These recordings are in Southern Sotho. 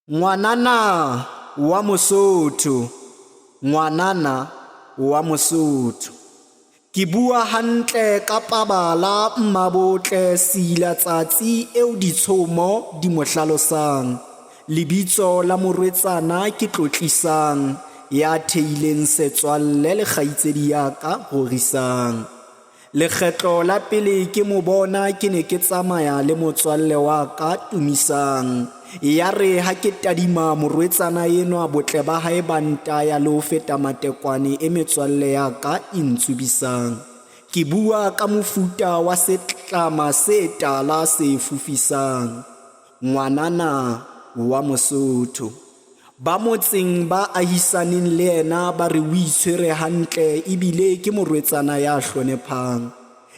Ngoanana OA Mosotho, Ngoanana OA Mosotho. Ke bua hantle ka pabala mmabotle sila tsatsi eo ditshomo di mo hlalosang. Lebitso la morwetsana ke tlotlisang, ya theileng setswalle le kgaitsedi ya ka rorisang. Lekgetlo la pele ke mo bona ke ne ke tsamaya le motswalle wa ka Tumisang. Ya re ha ke tadima morwetsana enwa botle ba hae bantaya le ho feta matekwane e metswalle ya ka e ntsubisang. Ke bua ka mofuta wa setlama se tala se fufisang. Ngoanana OA Mosotho. Ba motseng ba ahisaneng le yena ba re o itshwere hantle ebile ke morwetsana ya hlonephang.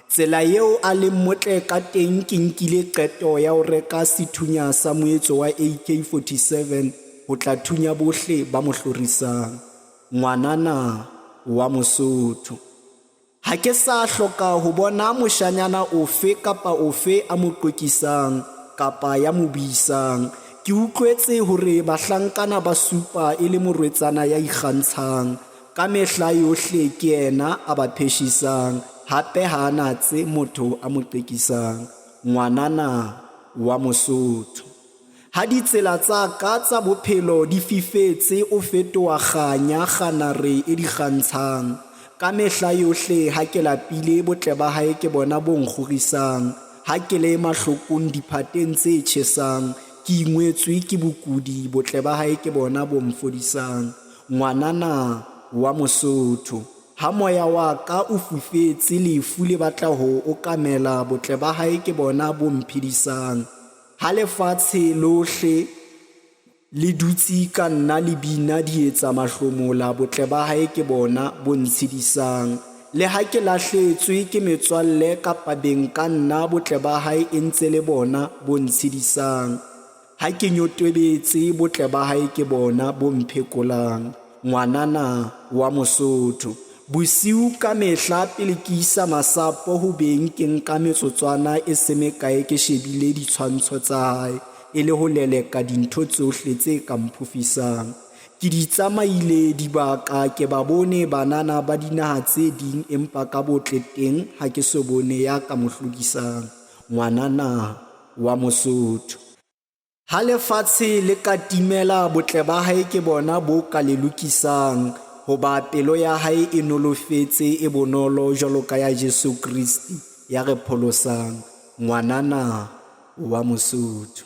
Tsela eo a leng motle ka teng ke nkile qeto ya ho reka sethunya sa moetso wa AK47 ho tla thunya bohle ba mo hlorisang. Ngoanana OA Mosotho. Ha ke sa hloka ho bona moshanyana ofe kapa ofe a mo qwekisang kapa ya mo buisang. Ke utlwetse hore bahlankana ba supa e le morwetsana ya ikgantshang. Ka mehla yohle ke yena a ba pheshisang, hape ha natse motho a mo qekisang. Ngoanana OA Mosotho. Ha ditsela tsa ka tsa bophelo di fifetse o fetoha kganya kganare e di kgantshang. Ka mehla yohle ha ke lapile botle ba hae ke bona bo nkgorisang. Ha ke le mahlokong diphateng tse tjhesang, ke ingwetswe ke bokudi botle ba hae ke bona bo mfodisang. Ngoanana OA Mosotho. Ha moya wa ka o fufetse lefu le batla ho okamela botle ba hae ke bona bo mphedisang. Ha lefatshe lohle le dutse ka nna le bina di etsa mahlomola botle ba hae ke bona bo ntshedisang. Le ha ke lahletswe ke metswalle kapa beng ka nna botle ba hae e ntse le bona bo ntshedisang. Ha ke nyotobetse botle ba hae ke bona bo mphekolang. Ngoanana OA Mosotho. Bosiu ka mehla pele ke isa masapo ho beng ke nka metsotswana e se mekae ke shebile ditshwantsho tsa hae e le ho leleka dintho tsohle tse ka mphofisang. Ke di tsamaile dibaka ke ba bone banana ba dinaha tse ding empa ka botle teng ha ke so bone ya ka mo hlodisang. Ngoanana OA Mosotho. Ha lefatshe le ka timela botle ba hae ke bona bo ka le lokisang, hoba pelo ya hae e nolofetse e bonolo jwalo ka ya Jesu Kristi ya re pholosang. Ngoanana OA Mosotho.